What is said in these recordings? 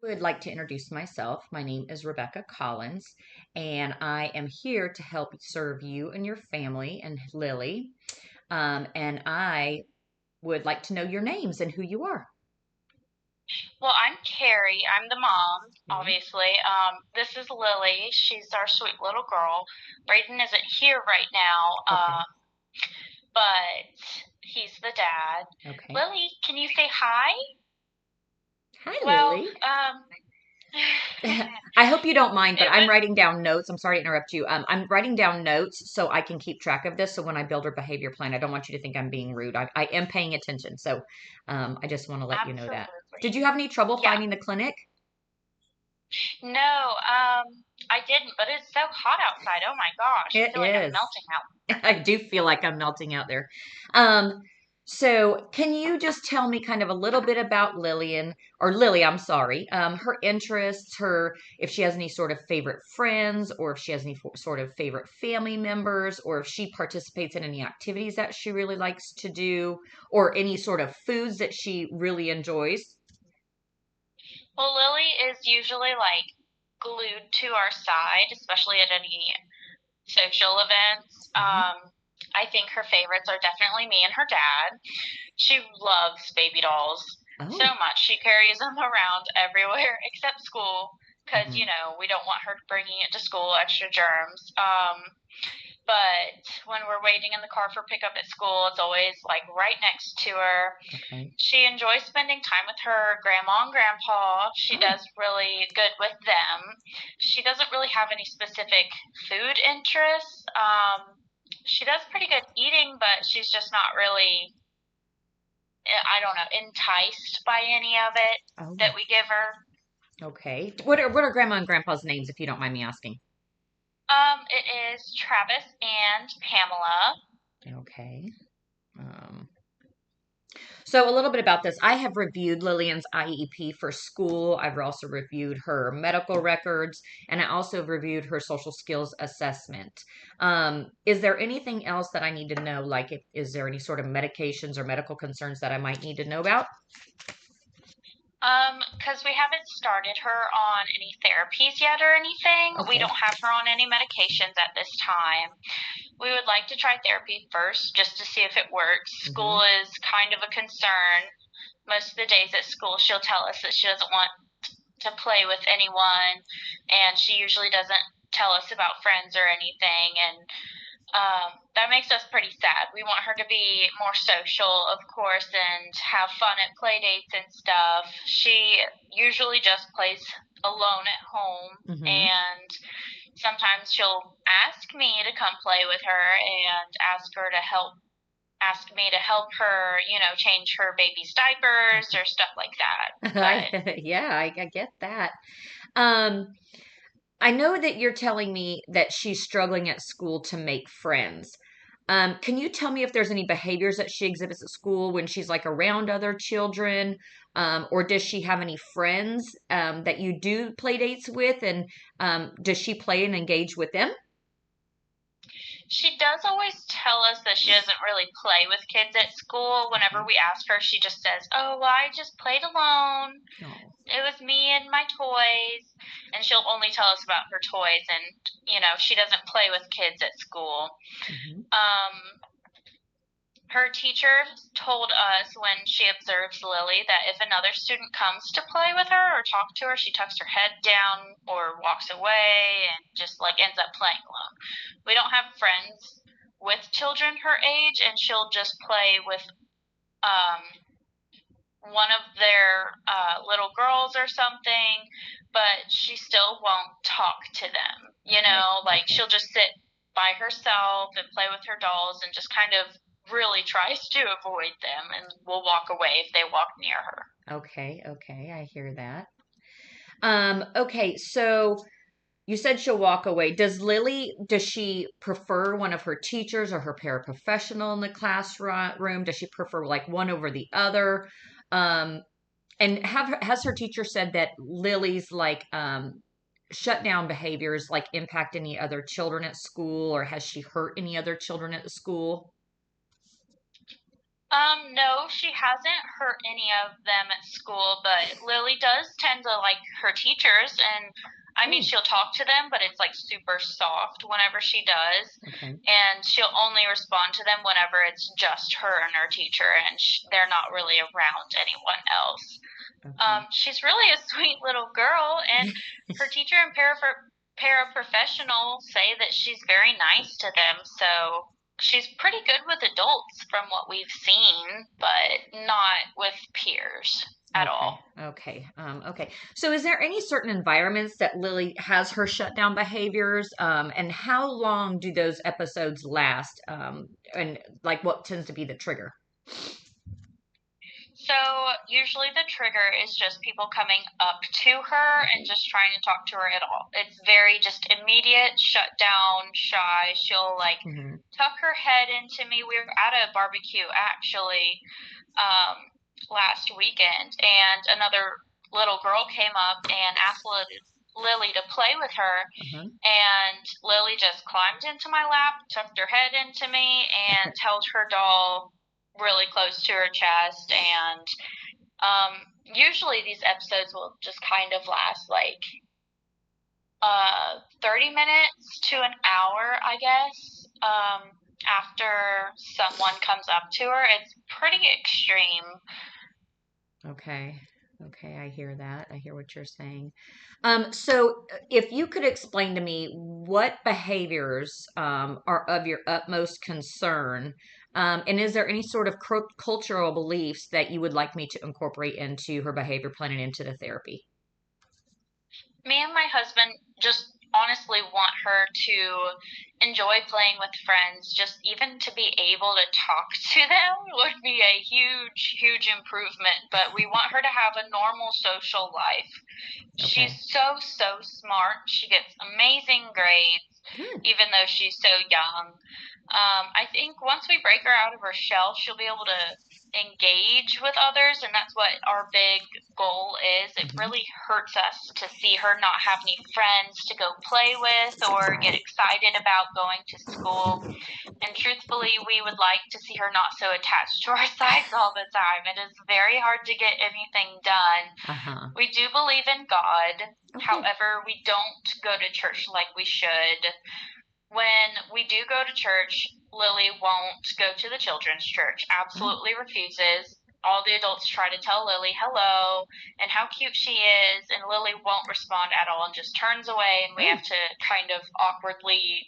Would like to introduce myself. My name is Rebecca Collins, and I am here to help serve you and your family and Lily. And I would like to know your names and who you are. Well, I'm Carrie. I'm the mom, Okay. obviously. This is Lily. She's our sweet little girl. Braden isn't here right now, Okay. but he's the dad. Okay. Lily, can you say hi? Hi, Well, Lily. um, I hope you don't mind, but it I'm was, writing down notes. I'm sorry to interrupt you. I'm writing down notes so I can keep track of this. So when I build our behavior plan, I don't want you to think I'm being rude. I am paying attention. So I just want to let you know that. Did absolutely. you have any trouble Yeah. finding the clinic? No, I didn't, but it's so hot outside. Oh my gosh, I It feel like I'm is. melting out. I do feel like I'm melting out there. Um, so can you just tell me kind of a little bit about Lillian or Lily, I'm sorry, her interests, her if she has any sort of favorite friends or if she has any sort of favorite family members or if she participates in any activities that she really likes to do or any sort of foods that she really enjoys? Well, Lily is usually like glued to our side, especially at any social events. Mhm. I think her favorites are definitely me and her dad. She loves baby dolls so Oh. much. She carries them around everywhere except school because, Mhm. we don't want her bringing it to school, extra germs. But when we're waiting in the car for pickup at school, it's always like right next to her. Okay. She enjoys spending time with her grandma and grandpa. She Oh. does really good with them. She doesn't really have any specific food interests. She does pretty good eating, but she's just not really, I don't know, enticed by any of it Oh. that we give her. Okay. What are grandma and grandpa's names if you don't mind me asking? It is Travis and Pamela. Okay. Um, so a little bit about this. I have reviewed Lillian's IEP for school. I've also reviewed her medical records, and I also reviewed her social skills assessment. Is there anything else that I need to know? Like, is there any sort of medications or medical concerns that I might need to know about? Because we haven't started her on any therapies yet or anything. We Okay. don't have her on any medications at this time. We would like to try therapy first just to see if it works. Mm-hmm. School is kind of a concern. Most of the days at school, she'll tell us that she doesn't want to play with anyone, and she usually doesn't tell us about friends or anything. And that makes us pretty sad. We want her to be more social, of course, and have fun at play dates and stuff. She usually just plays alone at home, Mm-hmm. and sometimes she'll ask me to come play with her and ask me to help her, change her baby's diapers or stuff like that. But Yeah, I get that. Um, I know that you're telling me that she's struggling at school to make friends. Can you tell me if there's any behaviors that she exhibits at school when she's like around other children? Or does she have any friends that you do play dates with? And does she play and engage with them? she does always tell us that she doesn't really play with kids at school. Whenever Okay. we ask her, she just says, "Oh, well, I just played alone. Oh. It was me and my toys." And she'll only tell us about her toys, and, she doesn't play with kids at school. Hmm. Um, Her teacher told us when she observes Lily that if another student comes to play with her or talk to her, she tucks her head down or walks away and just like ends up playing alone. We don't have friends with children her age, and she'll just play with um, one of their little girls or something, but she still won't talk to them. Okay. Like Okay. she'll just sit by herself and play with her dolls and just kind of really tries to avoid them and will walk away if they walk near her. Okay. Okay. I hear that. Okay. So you said she'll walk away. Does she prefer one of her teachers or her paraprofessional in the classroom? Does she prefer like one over the other? Um, and has her teacher said that Lily's like shutdown behaviors like impact any other children at school, or has she hurt any other children at the school? No, she hasn't hurt any of them at school, but Lily does tend to like her teachers, and I mean, Oh, she'll talk to them, but it's like super soft whenever she does, okay. and she'll only respond to them whenever it's just her and her teacher, and they're not really around anyone else. Okay. She's really a sweet little girl, and her teacher and paraprofessional say that she's very nice to them, so she's pretty good with adults from what we've seen, but not with peers at Okay. all. Okay. Okay. So is there any certain environments that Lily has her shutdown behaviors? And how long do those episodes last? And like what tends to be the trigger? So usually the trigger is just people coming up to her and just trying to talk to her at all. It's very just immediate, shut down, shy. She'll like Hmm. tuck her head into me. We were at a barbecue actually last weekend, and another little girl came up and asked Lily to play with her, Uh-huh. and Lily just climbed into my lap, tucked her head into me, and held her doll really close to her chest. And usually these episodes will just kind of last like 30 minutes to an hour, I guess. After someone comes up to her, it's pretty extreme. Okay. Okay, I hear that. I hear what you're saying. So if you could explain to me what behaviors are of your utmost concern, and is there any sort of cultural beliefs that you would like me to incorporate into her behavior plan and into the therapy? Me and my husband just honestly want her to enjoy playing with friends. Just even to be able to talk to them would be a huge, huge improvement. But we want her to have a normal social life. Okay. She's so, so smart. She gets amazing grades, Good. even though she's so young. I think once we break her out of her shell, she'll be able to engage with others, and that's what our big goal is. It Hmm. really hurts us to see her not have any friends to go play with or get excited about going to school. And truthfully, we would like to see her not so attached to our sides all the time. It is very hard to get anything done. Uh-huh. We do believe in God. Okay. However, we don't go to church like we should. When we do go to church, Lily won't go to the children's church, Oh. absolutely refuses. All the adults try to tell Lily hello and how cute she is, and Lily won't respond at all and just turns away, and we Oh. have to kind of awkwardly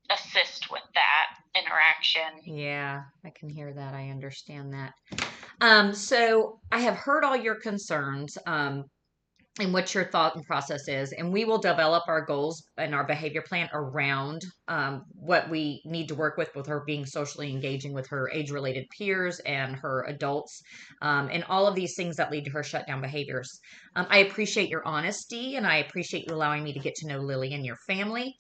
assist with that interaction. Yeah, I can hear that. I understand that. So I have heard all your concerns. And what your thought and process is. And we will develop our goals and our behavior plan around what we need to work with her being socially engaging with her age related peers and her adults, and all of these things that lead to her shutdown behaviors. I appreciate your honesty and I appreciate you allowing me to get to know Lily and your family.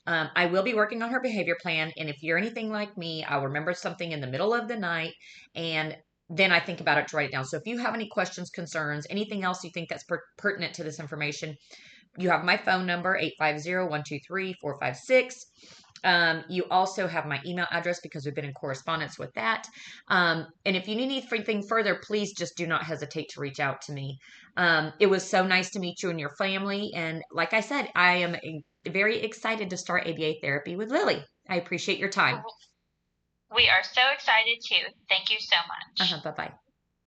I will be working on her behavior plan. And if you're anything like me, I'll remember something in the middle of the night and then I think about it to write it down. So if you have any questions, concerns, anything else you think that's pertinent to this information, you have my phone number, 850-123-456. You also have my email address because we've been in correspondence with that. And if you need anything further, please just do not hesitate to reach out to me. It was so nice to meet you and your family. And like I said, I am very excited to start ABA therapy with Lily. I appreciate your time. We are so excited too. Thank you so much. Bye bye.